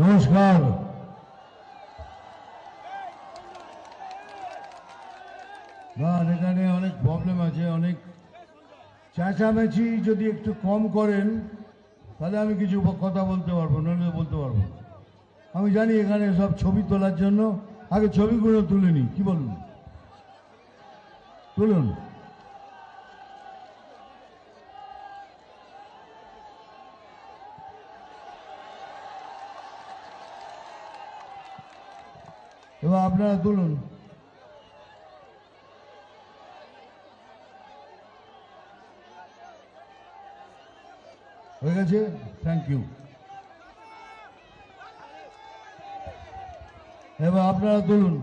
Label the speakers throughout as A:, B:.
A: নমস্কার। না, এখানে অনেক প্রবলেম আছে, অনেক চেঁচামেচি যদি একটু কম করেন তাহলে আমি কিছু কথা বলতে পারবো, নইলে বলতে পারবো। আমি জানি এখানে সব ছবি তোলার জন্য, আগে ছবিগুলো তুলে নি, কি বলুন? তুলুন। এবার আপনারা তুলুন। হয়ে গেছে, থ্যাংক ইউ। এবার আপনারা তুলুন।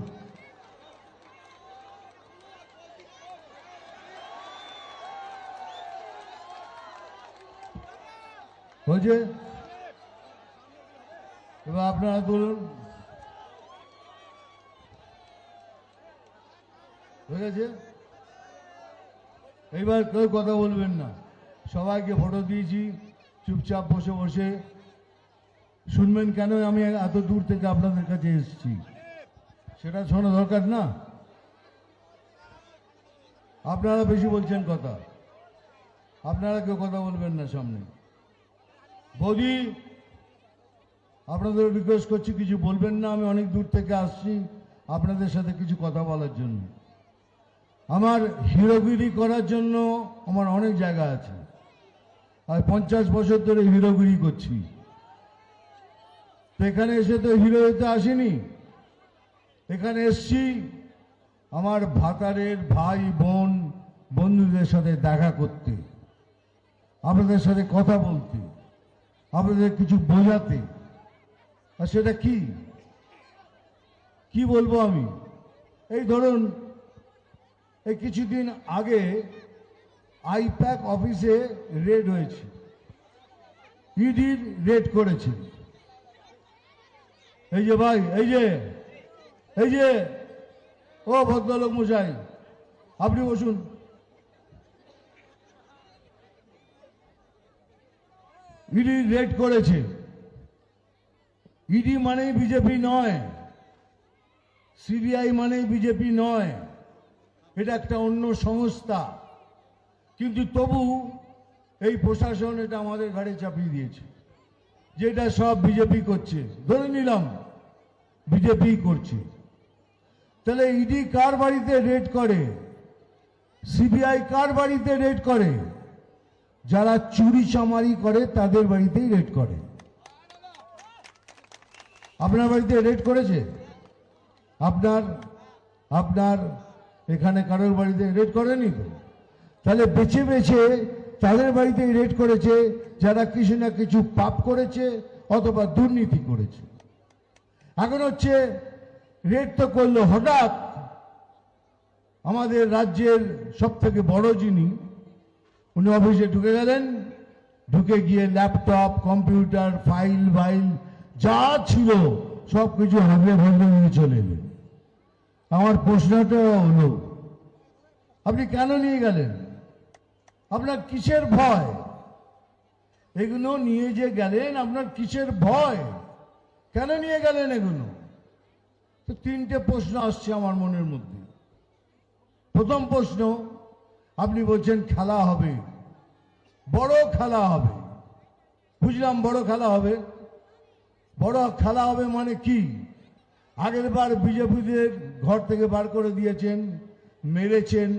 A: হয়েছে, এবার আপনারা তুলুন। হয়ে গেছে। এইবার কেউ কথা বলবেন না, সবাইকে ফটো দিয়েছি, চুপচাপ বসে বসে শুনবেন। কেন আমি এত দূর থেকে আপনাদের কাছে এসেছি সেটা শোনা দরকার না? আপনারা বেশি বলছেন কথা, আপনারা কেউ কথা বলবেন না সামনে। বৌদি, আপনাদের রিকোয়েস্ট করছি কিছু বলবেন না, আমি অনেক দূর থেকে আসছি আপনাদের সাথে কিছু কথা বলার জন্য। আমার হিরোগিরি করার জন্য আমার অনেক জায়গা আছে, আর 50 বছর ধরে হিরোগিরি করছি। তো এখানে এসে তো হিরো হতে আসিনি, এখানে এসছি আমার ভাতারের ভাই বোন বন্ধুদের সাথে দেখা করতে, আপনাদের সাথে কথা বলতে, আপনাদের কিছু বোঝাতে। আর সেটা কি বলবো আমি? এই ধরুন, এই কিছুদিন আগে আইপ্যাক অফিসে রেড হয়েছে, ইডির রেড করেছে। এই যে ভাই, এই যে ও ভদ্রলোক মশাই, আপনি বসুন। ইডি রেড করেছে। ইডি মানেই বিজেপি নয়, সিবিআই মানেই বিজেপি নয়, এটা একটা অন্য সংস্থা। কিন্তু তবু এই প্রশাসন এটা আমাদের ঘাড়ে চাপিয়ে দিয়েছে, যেটা সব বিজেপি করছে। ধরে নিলাম বিজেপি করছে, তাহলে ইডি কার বাড়িতে রেড করে, সিবিআই কার বাড়িতে রেড করে? যারা চুরি চামারি করে তাদের বাড়িতেই রেড করে। আপনার বাড়িতে রেড করেছে? আপনার এখানে কারোর বাড়িতে রেড করেনি তো? তাহলে বেছে বেছে তাদের বাড়িতেই রেড করেছে যারা কিছু না কিছু পাপ করেছে অথবা দুর্নীতি করেছে। এখন হচ্ছে রেড তো করলো হঠাৎ আমাদের রাজ্যের সব থেকে বড় যিনি, উনি অফিসে ঢুকে গেলেন, ঢুকে গিয়ে ল্যাপটপ কম্পিউটার ফাইল যা ছিল সব কিছু হাবড়ে ভাবড়ে নিয়ে চলে এলেন। আমার প্রশ্নটা হলো, আপনি কেন নিয়ে গেলেন? আপনার কিসের ভয়? এগুলো নিয়ে যে গেলেন, আপনার কিসের ভয়? কেন নিয়ে গেলেন এগুলো? তো 3টে প্রশ্ন আসছে আমার মনের মধ্যে। প্রথম প্রশ্ন, আপনি বলছেন খেলা হবে, বড় খেলা হবে। বুঝলাম বড় খেলা হবে। বড় খেলা হবে মানে কি? আগের বার বিজেপিদের ঘর থেকে বার করে দিয়েছেন, মেরেছেন,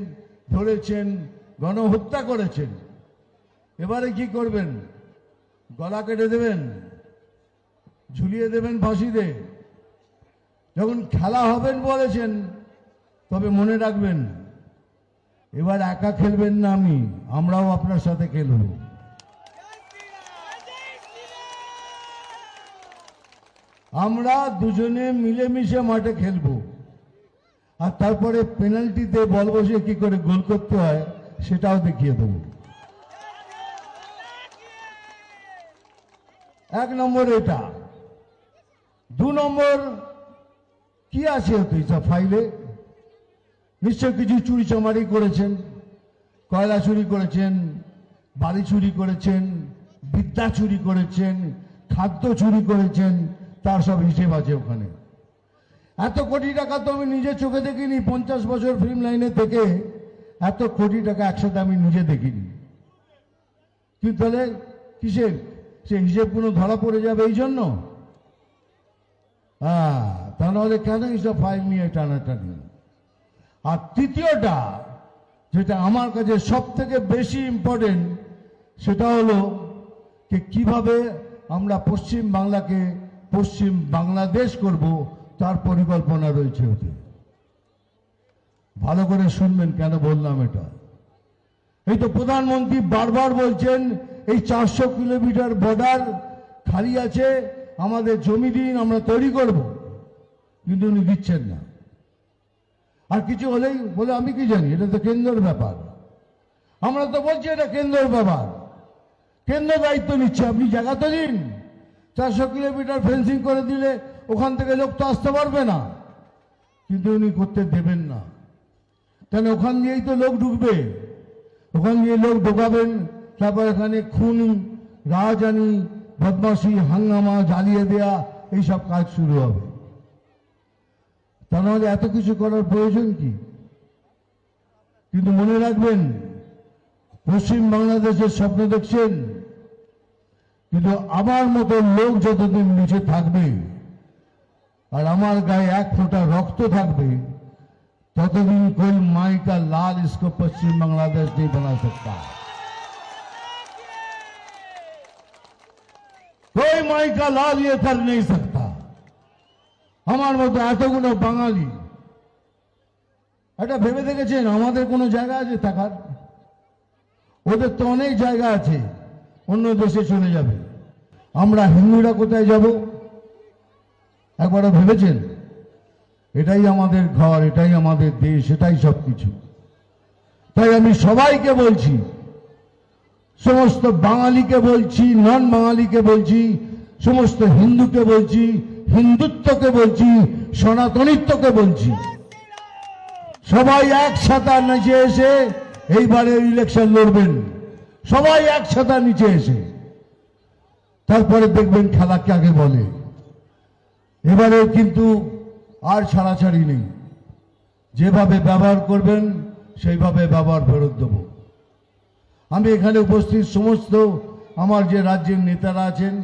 A: ধরেছেন, গণহত্যা করেছেন। এবারে কি করবেন? গলা কেটে দেবেন, ঝুলিয়ে দেবেন ফাঁসিতে? যখন খেলা হবেন বলেছেন, তবে মনে রাখবেন এবার একা খেলবেন না, আমরাও আপনার সাথে খেলব। আমরা দুজনে মিলেমিশে মাঠে খেলব, আর তারপরে পেনাল্টিতে বল বসে কি করে গোল করতে হয় সেটাও দেখিয়ে দেব। 1 নম্বর এটা। 2 নম্বর, কি আছে এইসব ফাইলে? নিশ্চয় কিছু চুরি চামারি করেছেন, কয়লা চুরি করেছেন, বাড়ি চুরি করেছেন, বিদ্যা চুরি করেছেন, খাদ্য চুরি করেছেন, তার সব হিসেব আছে ওখানে। এত কোটি টাকা তো আমি নিজে চোখে দেখিনি, 50 বছর ফিল্ম লাইনে থেকে এত কোটি টাকা একসাথে আমি নিজে দেখিনি। কিন্তু তাহলে কিসের সে হিসেবগুলো ধরা পড়ে যাবে এই জন্য? হ্যাঁ, তা নাহলে কেন এইসব ফাইল নিয়ে টানাটানি? আর তৃতীয়টা যেটা আমার কাছে সব থেকে বেশি ইম্পর্টেন্ট, সেটা হলো যে কিভাবে আমরা পশ্চিম বাংলাকে পশ্চিম বাংলাদেশ করব, তার পরিকল্পনা রয়েছে ওতে। ভালো করে শুনবেন কেন বললাম এটা। এই তো প্রধানমন্ত্রী বারবার বলছেন এই 400 কিলোমিটার বর্ডার খালি আছে, আমাদের জমি দিন, আমরা তৈরি করব, কিন্তু উনি দিচ্ছেন না। আর কিছু হলেই বলে আমি কি জানি, এটা তো কেন্দ্রের ব্যাপার। আমরা তো বলছি এটা কেন্দ্রের ব্যাপার, কেন্দ্র দায়িত্ব নিচ্ছে, আপনি জায়গা তো দিন। 400 কিলোমিটার ফেন্সিং করে দিলে ওখান থেকে লোক তো আসতে পারবে না, কিন্তু উনি করতে দেবেন না। কেন? ওখান দিয়েই তো লোক ঢুকবে, ওখান দিয়ে লোক ঢোকাবেন, তারপর এখানে খুন, রাজধানী, বদমাশি, হাঙ্গামা, জ্বালিয়ে দেয়া, এইসব কাজ শুরু হবে। তা নাহলে এত কিছু করার প্রয়োজন কি? কিন্তু মনে রাখবেন, পশ্চিম বাংলাদেশের স্বপ্ন দেখছেন, কিন্তু আমার মতো লোক যতদিন নিচে থাকবে আর আমার গায়ে এক ফোঁটা রক্ত থাকবে, ततदिन कोई माई का लाल इसको पश्चिम बांग्लादेश नहीं बना सकता। कोई माई का लाल ये कर नहीं सकता। हमार मत এতগুলো বাঙালি এটা ভেবে দেখেছেন আমাদের কোনো জায়গা আছে থাকার? ওদের তো অনেক জায়গা আছে, অন্য দেশে চলে যাবে। আমরা হিন্দুরা কোথায় যাব একবারও ভেবেছেন? এটাই আমাদের ঘর, এটাই আমাদের দেশ, এটাই সবকিছু। তাই আমি সবাইকে বলছি, সমস্ত বাঙালিকে বলছি, নন বাঙালিকে বলছি, সমস্ত হিন্দুকে বলছি, হিন্দুত্বকে বলছি, সনাতনিত্বকে বলছি, সবাই একসাথে নিচে এসে এইবারে ইলেকশন লড়বেন। সবাই একসাথে নিচে এসে, তারপরে দেখবেন খেলা কাকে বলে। এবারে কিন্তু আর ছাড়াছাড়ি নেই, যেভাবে ব্যবহার করবেন সেইভাবে ব্যবহার ফেরত দেব। আমি এখানে উপস্থিত সমস্ত আমার যে রাজ্যের নেতারা আছেন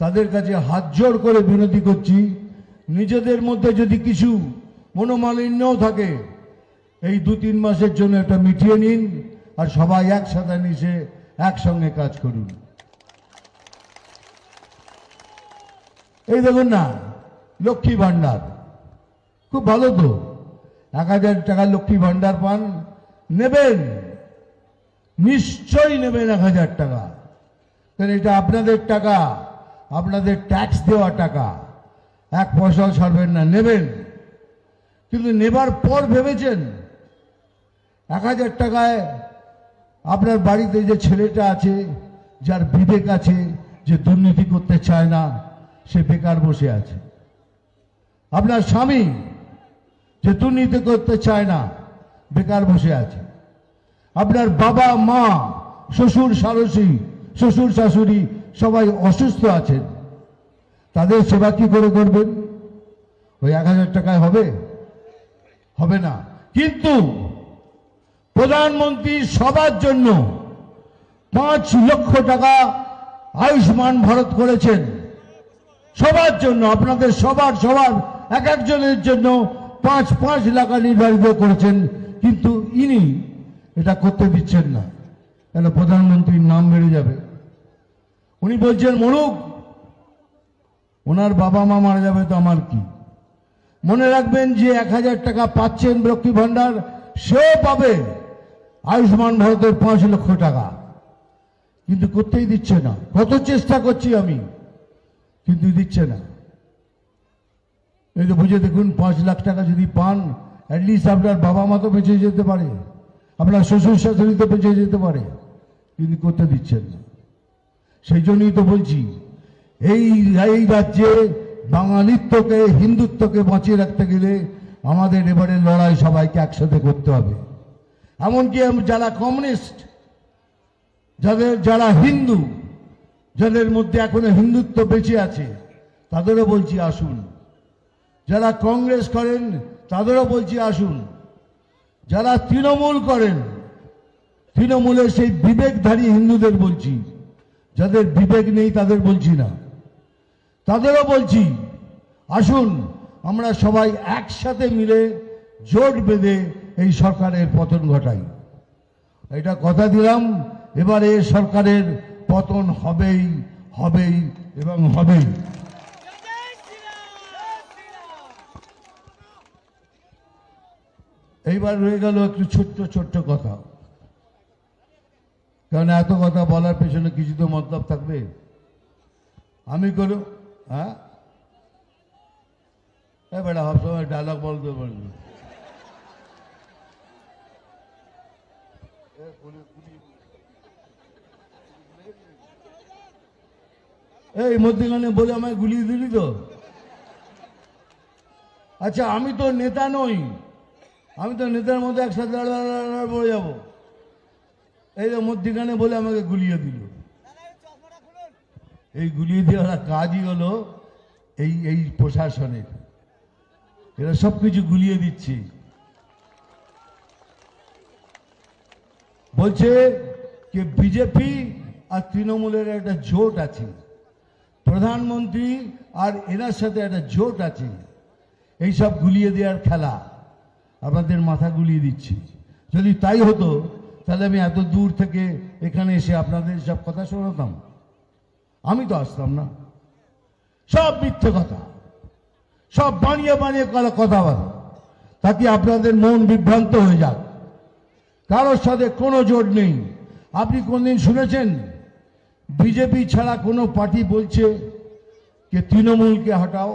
A: তাদের কাছে হাত জোড় করে বিনতি করছি, নিজেদের মধ্যে যদি কিছু মনোমালিন্যও থাকে এই 2-3 মাসের জন্য এটা মিটিয়ে নিন, আর সবাই একসাথে মিশে একসঙ্গে কাজ করুন। এই দেখুন না, লক্ষ্মী ভান্ডার খুব ভালো তো, 1000 টাকা লক্ষ্মী ভান্ডার পান, নেবেন, নিশ্চয়ই নেবেন 1000 টাকা, কারণ এটা আপনাদের টাকা, আপনাদের ট্যাক্স দেওয়া টাকা, 1 পয়সাও ছাড়বেন না, নেবেন। কিন্তু নেবার পর ভেবেছেন 1000 টাকায় আপনার বাড়িতে যে ছেলেটা আছে, যার বিবেক আছে, যে দুর্নীতি করতে চায় না, সে বেকার বসে আছে। আপনার স্বামী যে দুর্নীতি করতে চায় না, বেকার বসে আছে। আপনার বাবা মা, শ্বশুর শাশুড়ি সবাই অসুস্থ আছেন, তাদের সেবা কি করে করবেন? ওই 1000 টাকায় হবে? হবে না। কিন্তু প্রধানমন্ত্রী সবার জন্য 5 লক্ষ টাকা আয়ুষ্মান ভারত করেছেন, সবার জন্য, আপনাদের সবার এক একজনের জন্য 5 লাখ নির্ধারিত করেছেন। কিন্তু ইনি এটা করতে দিচ্ছেন না, কেন? প্রধানমন্ত্রীর নাম বেড়ে যাবে। উনি বলছেন মরুক, ওনার বাবা মা মারা যাবে তো আমার কি। মনে রাখবেন যে 1000 টাকা পাচ্ছেন লক্ষ্মী ভান্ডার, সেও পাবে আয়ুষ্মান ভারতের 5 লক্ষ টাকা, কিন্তু করতেই দিচ্ছে না। কত চেষ্টা করছি আমি, কিন্তু দিচ্ছে না। এই তো বুঝে দেখুন, 5 লাখ টাকা যদি পান, অ্যাটলিস্ট আপনার বাবা মা তো বেঁচে যেতে পারে, আপনার শ্বশুর শাশুড়ি তো বেঁচে যেতে পারে, কিন্তু করতে দিচ্ছেন না। সেই জন্যই তো বলছি, এই রাজ্যে বাঙালিত্বকে, হিন্দুত্বকে বাঁচিয়ে রাখতে গেলে আমাদের এবারে লড়াই সবাইকে একসাথে করতে হবে। এমনকি যারা কমিউনিস্ট, যারা হিন্দু, যাদের মধ্যে এখনো হিন্দুত্ব বেঁচে আছে, তাদেরও বলছি আসুন। যারা কংগ্রেস করেন তাদেরও বলছি আসুন। যারা তৃণমূল করেন, তৃণমূলের সেই বিবেকধারী হিন্দুদের বলছি, যাদের বিবেক নেই তাদের বলছি না, তাদেরও বলছি আসুন, আমরা সবাই একসাথে মিলে জোট বেঁধে এই সরকারের পতন ঘটাই। এটা কথা দিলাম, এবারে সরকারের পতন হবেই হবেই এবং হবেই। এইবার রয়ে গেল একটু ছোট্ট ছোট্ট কথা, কারণ এত কথা বলার পেছনে কিছু তো মতলব থাকবে। আমি কোনো বেটা সবসময় ডায়লগ বলতে পারবি। এই মধ্যখানে বলে আমায় গুলিয়ে দিলি তো। আচ্ছা, আমি তো নেতা নই, আমি তো নেতার মধ্যে একসাথে পড়ে যাব। এই যে মধ্যখানে বলে আমাকে গুলিয়ে দিল। এই গুলিয়ে দেওয়ার কাজই হলো এই প্রশাসনের, এরা সবকিছু গুলিয়ে দিচ্ছে। বলছে যে বিজেপি আর তৃণমূলের একটা জোট আছে, প্রধানমন্ত্রী আর এনার সাথে একটা জোট আছে। এই সব গুলিয়ে দেওয়ার খেলা, আপনাদের মাথা গুলিয়ে দিচ্ছি। যদি তাই হতো তাহলে আমি এত দূর থেকে এখানে এসে আপনাদের সব কথা শোনাতাম? আমি তো আসতাম না। সব মিথ্যে কথা, সব বানিয়ে বানিয়ে কথা বলা, তাতে আপনাদের মন বিভ্রান্ত হয়ে যাক। কারোর সাথে কোনো জোট নেই। আপনি কোনদিন শুনেছেন বিজেপি ছাড়া কোনো পার্টি বলছে যে তৃণমূলকে হটাও?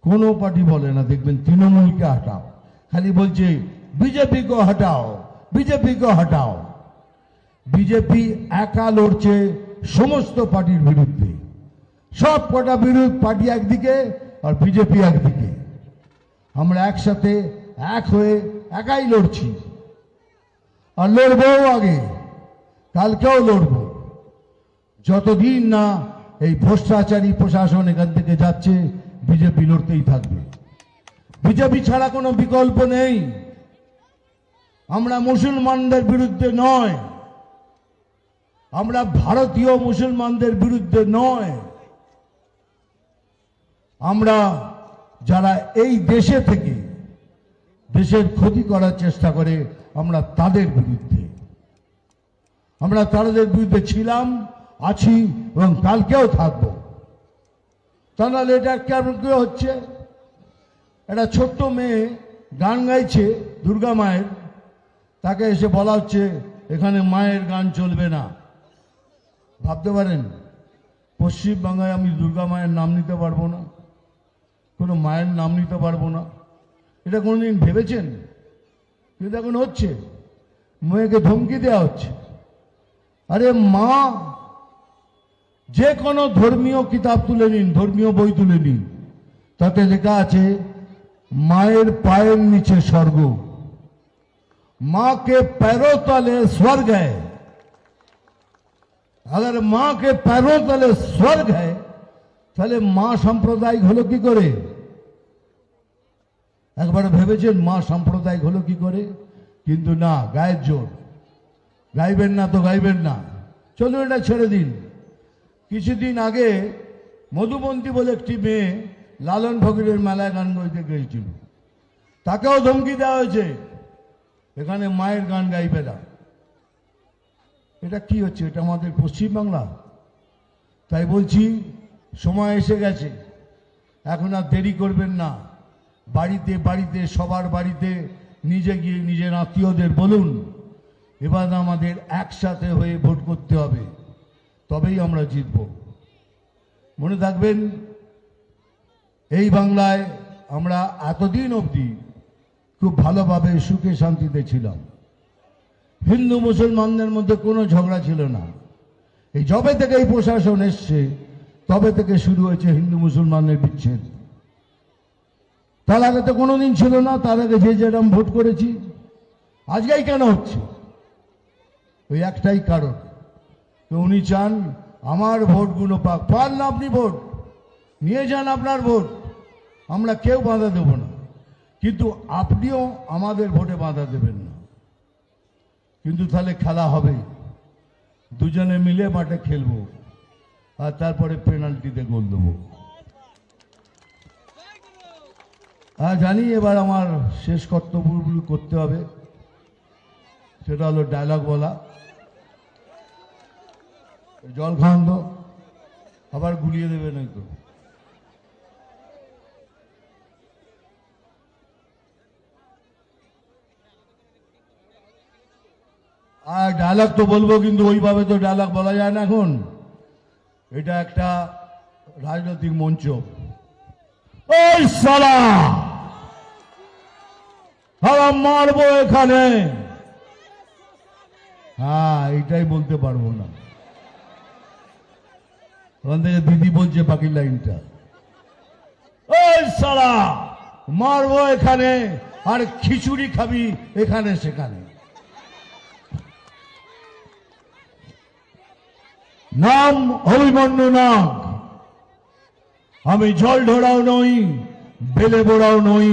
A: কোনো পার্টি বলে না, দেখবেন তৃণমূলকে হটাও, খালি বলছে বিজেপি কো হটাও, বিজেপি কো হটাও। বিজেপি একা লড়ছে সমস্ত পার্টির বিরুদ্ধে। সব কটা বিরোধী পার্টি একদিকে আর বিজেপি একদিকে। আমরা একসাথে এক হয়ে একাই লড়ছি, আর লড়বো আগে, কালকেও লড়ব। যতদিন না এই ভ্রষ্টাচারী প্রশাসন এখান থেকে যাচ্ছে, বিজেপি লড়তেই থাকবে। বিজেপি ছাড়া কোনো বিকল্প নেই। আমরা মুসলমানদের বিরুদ্ধে নয়, আমরা ভারতীয় মুসলমানদের বিরুদ্ধে নয়, আমরা যারা এই দেশে থেকে দেশের ক্ষতি করার চেষ্টা করে আমরা তাদের বিরুদ্ধে। আমরা তাদের বিরুদ্ধে ছিলাম, আছি এবং কালকেও থাকবো। তাহলে এটা কেমন করে হচ্ছে? একটা ছোট্ট মেয়ে গান গাইছে দুর্গা মায়ের, তাকে এসে বলা হচ্ছে এখানে মায়ের গান চলবে না। ভাবতে পারেন পশ্চিমবাংলায় আমি দুর্গা মায়ের নাম নিতে পারবো না, কোনো মায়ের নাম নিতে পারবো না? এটা কোনোদিন ভেবেছেন? কিন্তু এখন হচ্ছে, মেয়েকে ধমকি দেওয়া হচ্ছে। আরে মা, যে কোনো ধর্মীয় কিতাব তুলে নিন, ধর্মীয় বই তুলে নিন, তাতে লেখা আছে মায়ের পায়ের নিচে স্বর্গ, मां के पैरों तले स्वर्ग है। अगर मां के पैरों तले स्वर्ग है তাহলে মা সাম্প্রদায়িক হলো কি করে? একবার ভেবেছেন মা সাম্প্রদায়িক হলো কি করে? কিন্তু না, গায়ের জোর। গাইবেন না তো গাইবেন না, চলুন এটা ছেড়ে দিন। কিছুদিন আগে মধুবন্তী বলে একটি মেয়ে লালন ফকিরের মেলায় গান গাইতে গিয়েছিল, তাকেও ধমকি দেওয়া হয়েছে এখানে মায়ের গান গাইবে না। এটা কি হচ্ছে? এটা আমাদের পশ্চিমবাংলা। তাই বলছি সময় এসে গেছে, এখন আর দেরি করবেন না। বাড়িতে বাড়িতে সবার বাড়িতে নিজে গিয়ে নিজের আত্মীয়দের বলুন এবার আমাদের একসাথে হয়ে ভোট করতে হবে, তবেই আমরা জিতব। মনে থাকবেন এই বাংলায় আমরা এতদিন অবধি খুব ভালোভাবে সুখে শান্তিতে ছিলাম। হিন্দু মুসলমানদের মধ্যে কোনো ঝগড়া ছিল না। এই যবে থেকে এই প্রশাসন এসছে তবে থেকে শুরু হয়েছে হিন্দু মুসলমানের বিচ্ছেদ। তার আগে তো কোনোদিন ছিল না, তার আগে যে যেরকম ভোট করেছি। আজকেই কেন হচ্ছে? ওই একটাই কারণ, তো উনি চান আমার ভোটগুলো পাক। পান না আপনি ভোট, নিয়ে যান আপনার ভোট, আমরা কেউ বাধা দেব না, কিন্তু আপনিও আমাদের ভোটে বাধা দেবেন না। কিন্তু তাহলে খেলা হবে, দুজনে মিলে মাঠে খেলবো, আর তারপরে পেনাল্টিতে গোল দেবো। জানি এবার আমার শেষ কর্তব্যগুলো করতে হবে, সেটা হলো ডায়লগ বলা। জল খান তো, আবার গুলিয়ে দেবে নয়তো। আর ডায়লগ তো বলবো, কিন্তু ওইভাবে তো ডায়লগ বলা যায় না এখন, এটা একটা রাজনৈতিক মঞ্চ। ওই সালা মারবো এখানে, হ্যাঁ এটাই বলতে পারবো না। ওখান থেকে দিদি বলছে বাকি লাইনটা, ওই সালা মারবো এখানে, আর খিচুড়ি খাবি এখানে সেখানে। নাম অভিমন্যু নাগ, আমি জল ঢোড়াও নই, বেলে বোড়াও নই,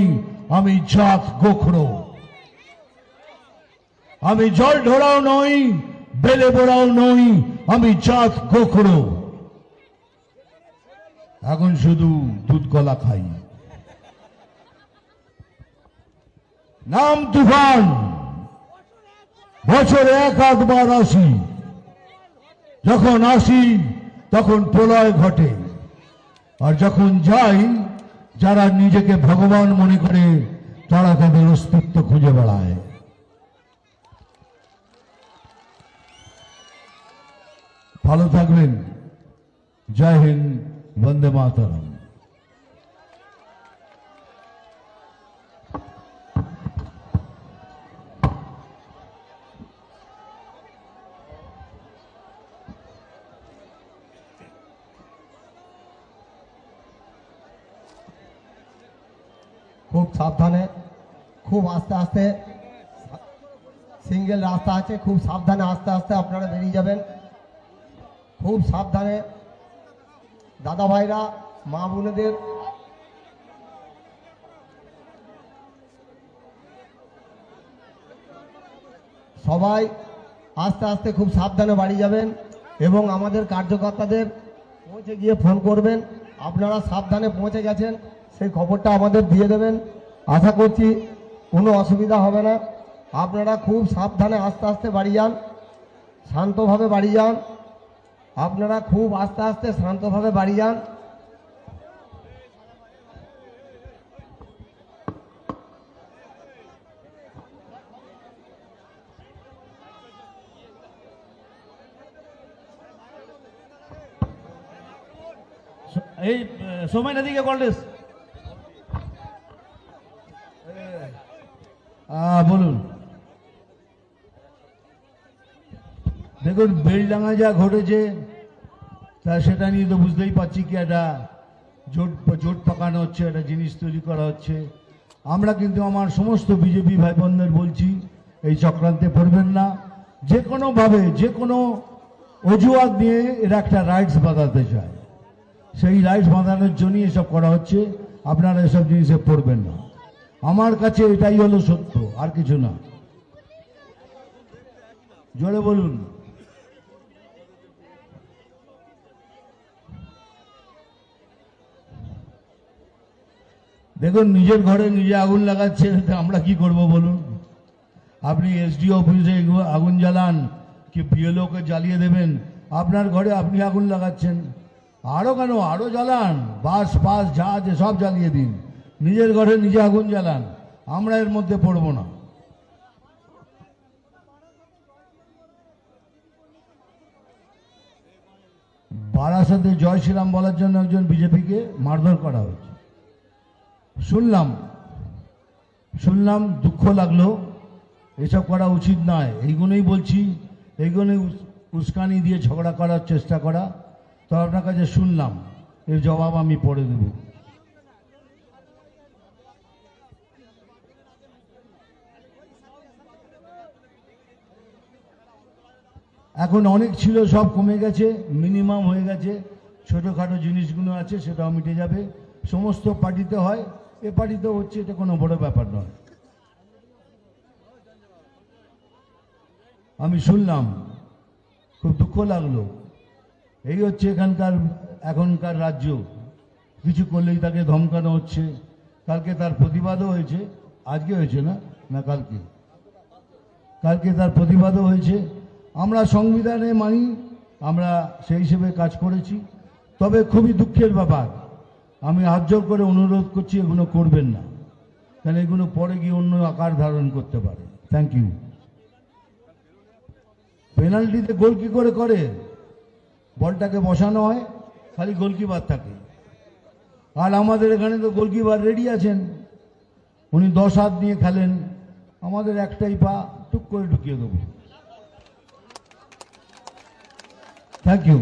A: আমি জাত গোখরো। আমি জল ঢোড়াও নই, বেলে বোড়াও নই, আমি জাত গোখরো। এখন শুধু দুধ কলা খাই। নাম তুফান, বছরে এক আধবার আসি, যখন আসি তখন প্রলয় ঘটে, আর যখন যাই যারা নিজেকে ভগবান মনে করে তারা তাদের অস্তিত্ব খুঁজে বেড়ায়। ভালো থাকবেন, জয় হিন্দ, বন্দে মাতরম।
B: খুব সাবধানে, খুব আস্তে আস্তে, সিঙ্গেল রাস্তা আছে, খুব সাবধানে আস্তে আস্তে আপনারা বেরিয়ে যাবেন, খুব সাবধানে। দাদা ভাইরা, মা বোনেদের সবাই আস্তে আস্তে খুব সাবধানে বাড়ি যাবেন, এবং আমাদের কার্যকর্তাদের পৌঁছে গিয়ে ফোন করবেন আপনারা সাবধানে পৌঁছে গেছেন, সেই খবরটা আমাদের দিয়ে দেবেন। আশা করছি কোনো অসুবিধা হবে না। আপনারা খুব সাবধানে আস্তে আস্তে বাড়ি যান, শান্তভাবে বাড়ি যান। আপনারা খুব আস্তে আস্তে শান্তভাবে বাড়ি যান।
C: এই সময় নদীকে কলেজ
A: বলুন। দেখুন, বেলডাঙ্গা যা ঘটেছে তা সেটা নিয়ে তো বুঝতেই পারছি কি একটা জোট পাকানো হচ্ছে, একটা জিনিস তৈরি করা হচ্ছে। আমরা কিন্তু আমার সমস্ত বিজেপি ভাই বোনদের বলছি, এই চক্রান্তে পড়বেন না। যে কোনোভাবে, যে কোনো অজুহাত নিয়ে এরা একটা রাইটস বাঁধাতে চায়, সেই রাইটস বাঁধানোর জন্যই এসব করা হচ্ছে। আপনারা এসব জিনিসে পড়বেন না। আমার কাছে এটাই হলো সত্য, আর কিছু না। জোরে বলুন। দেখুন, নিজের ঘরে নিজে আগুন লাগাচ্ছেন, আমরা কি করব বলুন? আপনি এসডিও অফিসে আগুন জ্বালান কি বিএলওকে জ্বালিয়ে দেবেন? আপনার ঘরে আপনি আগুন লাগাচ্ছেন, আরো কেন, আরো জ্বালান, বাস পাস যা আছে সব জ্বালিয়ে দিন, নিজের ঘরে নিজে আগুন জ্বালান, আমরা এর মধ্যে পড়ব না। বারাসাতে জয় শ্রীরাম বলার জন্য একজন বিজেপিকে মারধর করা হয়েছে, শুনলাম, দুঃখ লাগলো। এসব করা উচিত নয়। এইগুলোই বলছি, এইগুলোই উস্কানি দিয়ে ঝগড়া করার চেষ্টা করা। তো আপনার কাছে শুনলাম, এর জবাব আমি পরে দেব। এখন অনেক ছিল, সব কমে গেছে, মিনিমাম হয়ে গেছে। ছোটোখাটো জিনিসগুলো আছে সেটাও মিটে যাবে। সমস্ত পার্টিতে হয়, এ পার্টিতে হচ্ছে, এটা কোনো বড় ব্যাপার নয়। আমি শুনলাম, খুব দুঃখ লাগলো। এই হচ্ছে এখনকার রাজ্য, কিছু করলেই তাকে ধমকানো হচ্ছে। কালকে তার প্রতিবাদও হয়েছে, আজকে হয়েছে না কালকে তার প্রতিবাদও হয়েছে। আমরা সংবিধানে মানি, আমরা সেই হিসেবে কাজ করেছি। তবে খুবই দুঃখের ব্যাপার, আমি হাত জোর করে অনুরোধ করছি এগুলো করবেন না, কারণ এগুলো পরে গিয়ে অন্য আকার ধারণ করতে পারে। Thank you. পেনাল্টিতে গোল কি করে? বলটাকে বসানো হয়, খালি গোলকিপার থাকে। আর আমাদের এখানে তো গোলকিপার রেডি আছেন, উনি 10 হাত নিয়ে খেলেন, আমাদের একটাই পা, টুক করে ঢুকিয়ে দেবো। Thank you.